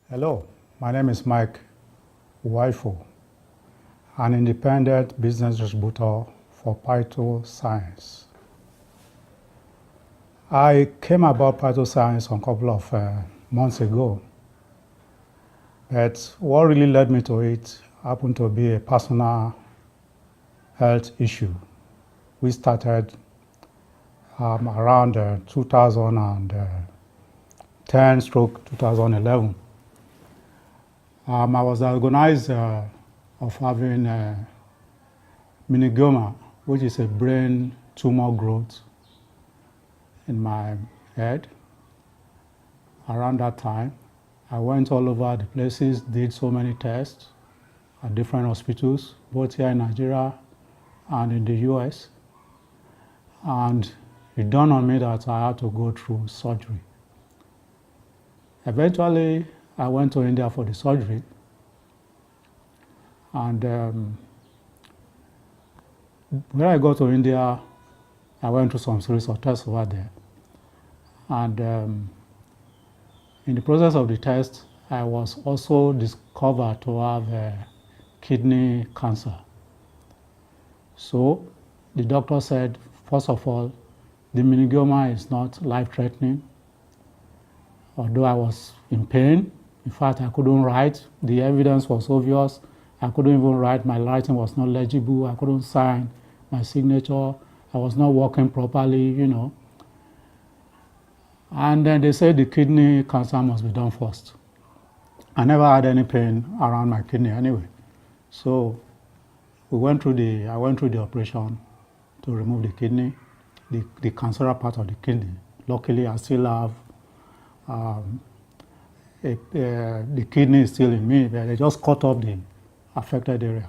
Hello, my name is Mike Waifo, an independent business distributor for Phytoscience. I came about Phytoscience a couple of months ago, but what really led me to it happened to be a personal health issue. We started around 2010/2011. I was diagnosed of having meningioma, which is a brain tumor growth in my head. Around that time, I went all over the places, did so many tests at different hospitals, both here in Nigeria and in the US. And it dawned on me that I had to go through surgery. Eventually, I went to India for the surgery. And when I got to India, I went through some series of tests over there. And in the process of the test, I was also discovered to have kidney cancer. So the doctor said, first of all, the meningioma is not life-threatening. Although I was in pain, in fact, I couldn't write. The evidence was obvious. I couldn't even write. My writing was not legible. I couldn't sign my signature. I was not working properly, And then they said the kidney cancer must be done first. I never had any pain around my kidney anyway. So I went through the operation to remove the kidney, the cancerous part of the kidney. Luckily, I still have the kidney is still in me, but they just cut off the affected area.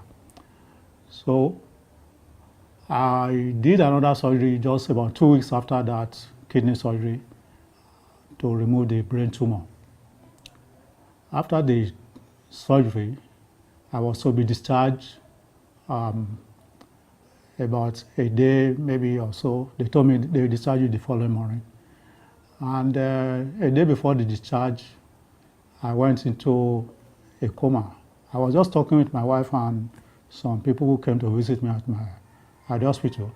So I did another surgery just about 2 weeks after that kidney surgery to remove the brain tumor. After the surgery, I was to be discharged about a day, maybe or so. They told me they will discharge you the following morning. And a day before the discharge, I went into a coma. I was just talking with my wife and some people who came to visit me at the hospital.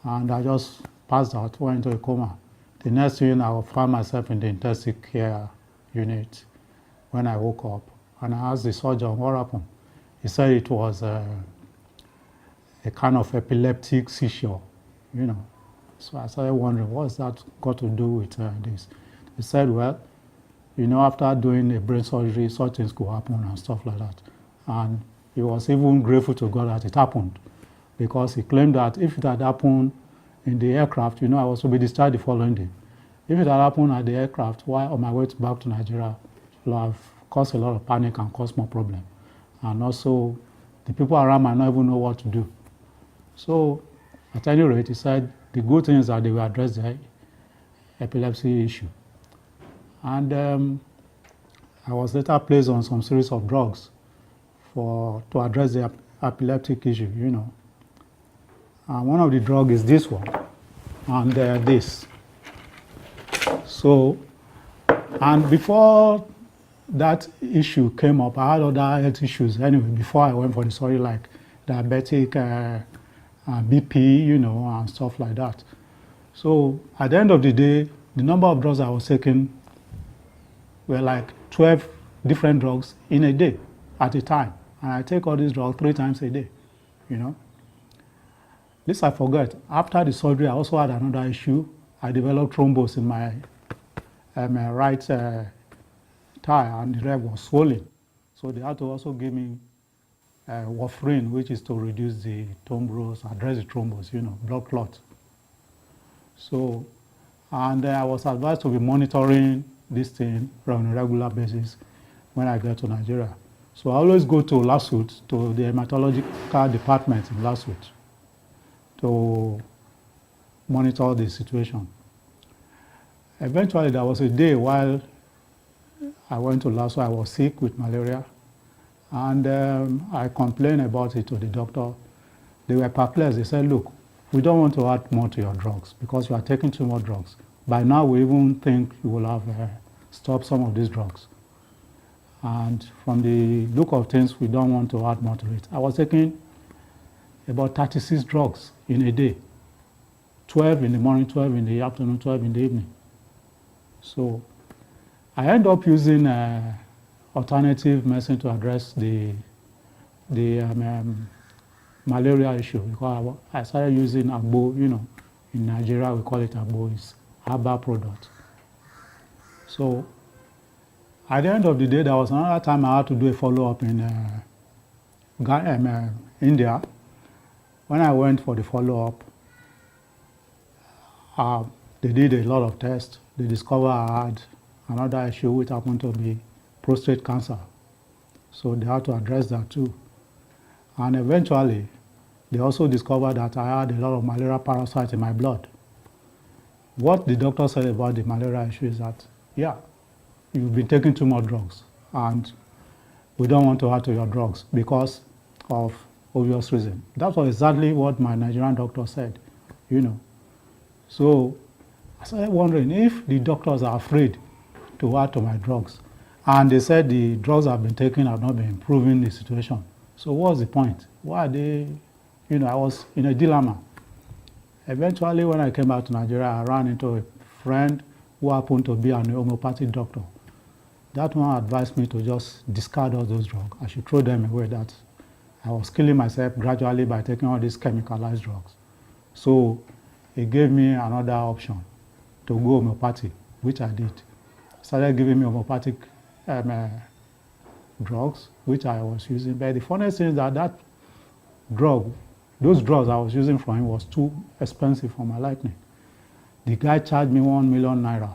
And I just passed out, went into a coma. The next thing, I found myself in the intensive care unit when I woke up. And I asked the surgeon, what happened? He said it was a kind of epileptic seizure, So I started wondering, what's that got to do with this? He said, well, after doing a brain surgery, such things could happen and stuff like that. And he was even grateful to God that it happened, because he claimed that if it had happened in the aircraft, I was to be discharged the following day. If it had happened at the aircraft while on my way back to Nigeria, it would have caused a lot of panic and caused more problem. And also, the people around might not even know what to do. So, at any rate, he said the good thing is that they will address the epilepsy issue. And I was later placed on some series of drugs to address the epileptic issue, And one of the drugs is this one, and this. So, and before that issue came up, I had other health issues anyway, before I went for the surgery, like diabetic, BP, and stuff like that. So at the end of the day, the number of drugs I was taking were like 12 different drugs in a day at a time. And I take all these drugs 3 times a day, This I forgot. After the surgery, I also had another issue. I developed thrombus in my right thigh, and the leg was swollen. So they had to also give me warfarin, which is to reduce the thrombus, address the thrombus, blood clot. So, and I was advised to be monitoring this thing on a regular basis when I get to Nigeria. So I always go to LASUT, to the hematological department in LASUT, to monitor the situation. Eventually, there was a day while I went to LASUT, I was sick with malaria, and I complained about it to the doctor. They were perplexed. They said, look, we don't want to add more to your drugs because you are taking too much drugs. By now, we even think you will have stopped some of these drugs. And from the look of things, we don't want to add more to it. I was taking about 36 drugs in a day, 12 in the morning, 12 in the afternoon, 12 in the evening. So I end up using alternative medicine to address the malaria issue, because I started using agbo. In Nigeria we call it agbo, it's herbal product. So at the end of the day, there was another time I had to do a follow-up in India. When I went for the follow-up, they did a lot of tests. They discovered I had another issue, which happened to be prostate cancer. So they had to address that too. And eventually, they also discovered that I had a lot of malaria parasites in my blood. What the doctor said about the malaria issue is that, yeah, you've been taking too much drugs, and we don't want to add to your drugs because of obvious reason. That was exactly what my Nigerian doctor said, So I started wondering if the doctors are afraid to add to my drugs. And they said the drugs I've been taking have not been improving the situation. So what's the point? Why are they, I was in a dilemma. Eventually, when I came back to Nigeria, I ran into a friend who happened to be an homeopathic doctor. That one advised me to just discard all those drugs. I should throw them away, that I was killing myself gradually by taking all these chemicalized drugs. So he gave me another option to go homeopathic, which I did. Started giving me homeopathic drugs, which I was using. But the funniest thing is that those drugs I was using from him was too expensive for my liking. The guy charged me 1 million naira.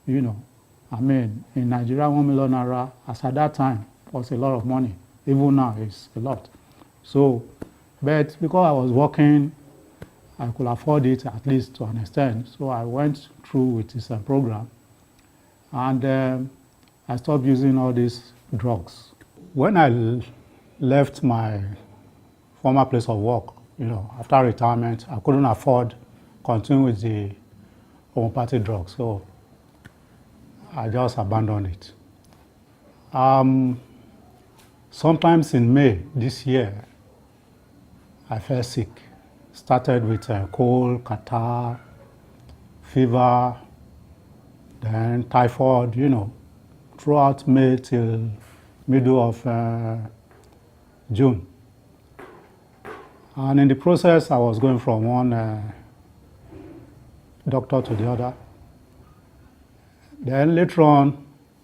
In Nigeria, 1 million naira, as at that time, was a lot of money. Even now, it's a lot. So, but because I was working, I could afford it, at least to an extent. So I went through with this program, and I stopped using all these drugs. When I left my former place of work, after retirement, I couldn't afford continuing with the homeopathic drugs, so I just abandoned it. Sometimes in May this year, I fell sick. Started with cold, catarrh, fever, then typhoid, throughout May till middle of June. And in the process, I was going from one doctor to the other. Then later on,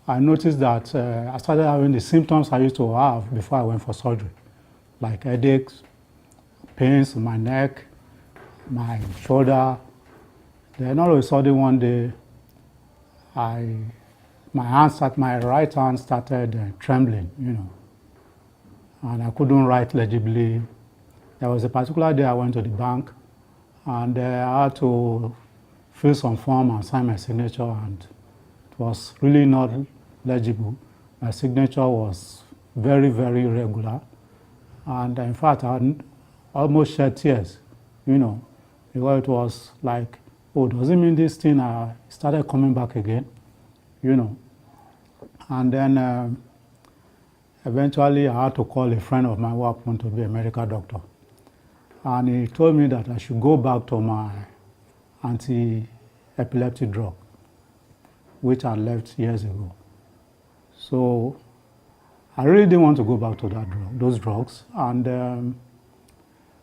I noticed that I started having the symptoms I used to have before I went for surgery, like headaches, pains in my neck, my shoulder. Then all of a sudden one day, my right hand started trembling, and I couldn't write legibly. There was a particular day I went to the bank, and I had to fill some form and sign my signature, and it was really not legible. My signature was very, very irregular, and in fact, I almost shed tears, because it was like, oh, does it mean this thing started coming back again, And then eventually I had to call a friend of mine who happened to be a medical doctor. And he told me that I should go back to my anti-epileptic drug, which I left years ago. So I really didn't want to go back to those drugs, and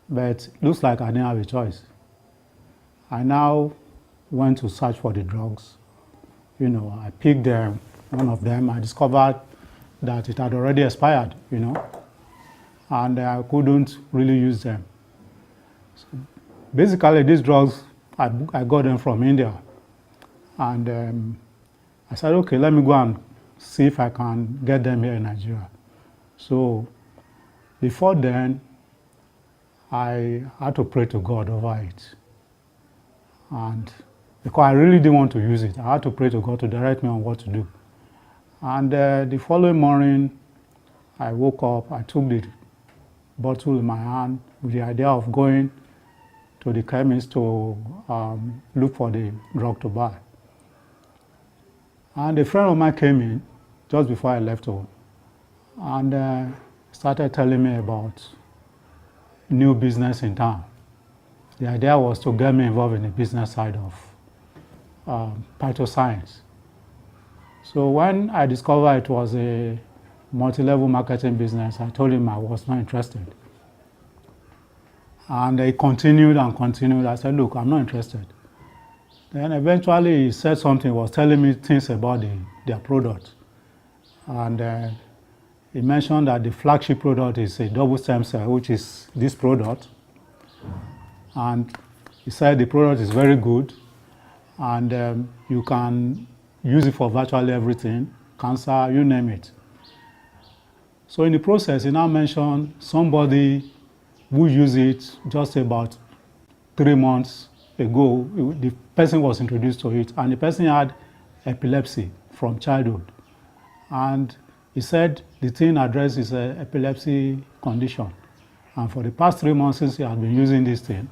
but it looks like I didn't have a choice. I now went to search for the drugs. I picked one of them. I discovered that it had already expired, and I couldn't really use them. So basically, these drugs, I got them from India, and I said, okay, let me go and see if I can get them here in Nigeria. So before then, I had to pray to God over it. And because I really didn't want to use it, I had to pray to God to direct me on what to do. And the following morning, I woke up, I took the bottle in my hand with the idea of going to the chemist to look for the drug to buy. And a friend of mine came in just before I left home. And started telling me about new business in town. The idea was to get me involved in the business side of Phytoscience. So when I discovered it was a multi-level marketing business, I told him I was not interested. And he continued and continued. I said, look, I'm not interested. Then eventually he said something, he was telling me things about their product. And he mentioned that the flagship product is a double stem cell, which is this product. And he said the product is very good, and you can use it for virtually everything, cancer, you name it. So in the process, he now mentioned somebody who used it just about 3 months ago. The person was introduced to it, and the person had epilepsy from childhood. And he said the thing addresses an epilepsy condition. And for the past 3 months since he had been using this thing,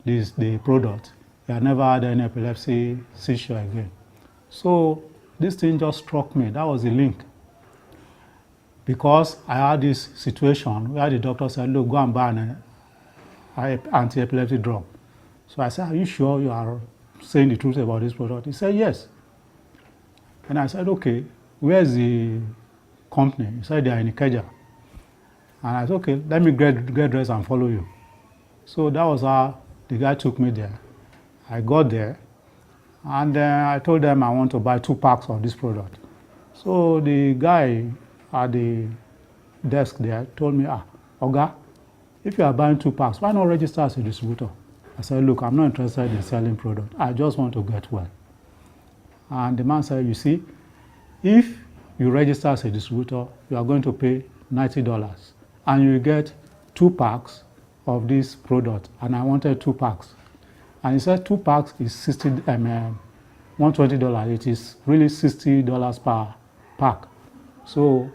the product, he had never had any epilepsy seizure again. So this thing just struck me. That was the link. Because I had this situation where the doctor said, look, go and buy an anti-epilepsy drug. So I said, are you sure you are saying the truth about this product? He said, yes. And I said, okay, where's the company? He said, they are in Ikeja. And I said, okay, let me get dressed and follow you. So that was how the guy took me there. I got there, and I told them I want to buy 2 packs of this product. So the guy at the desk there told me, Oga, if you are buying 2 packs, why not register as a distributor? I said, look, I'm not interested in selling product. I just want to get well. And the man said, you see, if you register as a distributor, you are going to pay $90, and you get 2 packs of this product, and I wanted 2 packs. And he said 2 packs is $120. It is really $60 per pack. So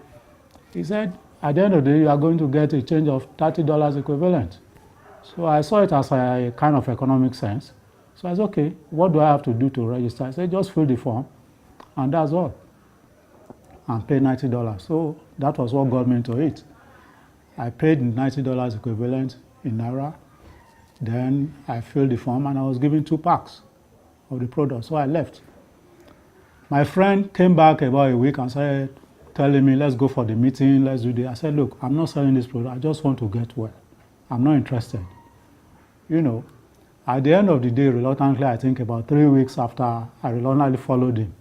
he said, at the end of the day, you are going to get a change of $30 equivalent. So I saw it as a kind of economic sense. So I said, okay, what do I have to do to register? I said, just fill the form, and that's all, and pay $90. So that was what got me into it. I paid $90 equivalent in Naira. Then I filled the form, and I was given 2 packs of the product. So I left. My friend came back about a week and started telling me, let's go for the meeting, let's do this. I said, look, I'm not selling this product. I just want to get well. I'm not interested. You know, at the end of the day, reluctantly, I think about 3 weeks after, I reluctantly followed him.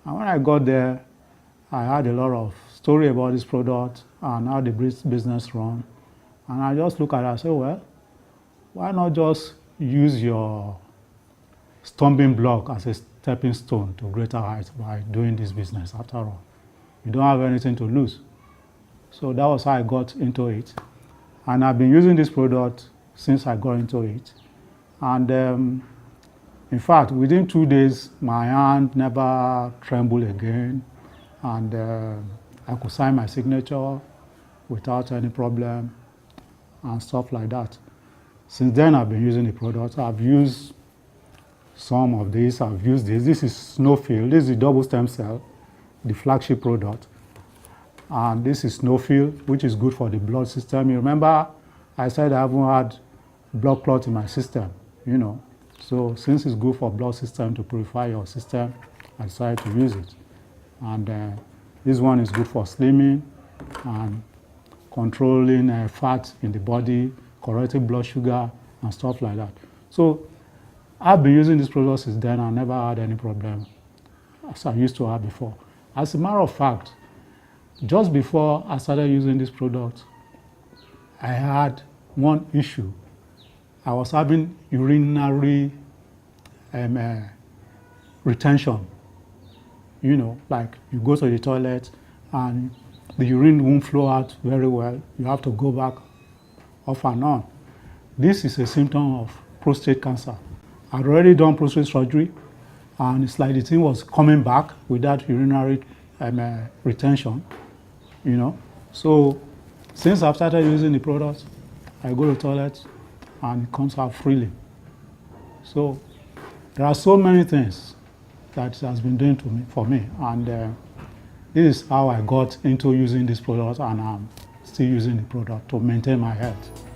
And when I got there, I had a lot of story about this product and how the business run. And I just look at it and say, well, why not just use your stumbling block as a stepping stone to greater heights by doing this business after all? You don't have anything to lose. So that was how I got into it. And I've been using this product since I got into it. And in fact, within 2 days, my hand never trembled again. And I could sign my signature without any problem and stuff like that. Since then, I've been using the product. I've used some of this. I've used this. This is Snowfield. This is the double stem cell, the flagship product. And this is Snowfield, which is good for the blood system. You remember I said I haven't had blood clot in my system, you know. So since it's good for blood system to purify your system, I decided to use it. And this one is good for slimming and controlling fat in the body, correcting blood sugar and stuff like that. So I've been using this product since then. I never had any problem as I used to have before. As a matter of fact, just before I started using this product, I had one issue. I was having urinary retention. You know, like you go to the toilet and the urine won't flow out very well. You have to go back off and on. This is a symptom of prostate cancer. I'd already done prostate surgery, and it's like the thing was coming back with that urinary retention, you know. So since I've started using the product, I go to the toilet and it comes out freely. So there are so many things that it has been doing for me, and This is how I got into using this product, and I'm still using the product to maintain my health.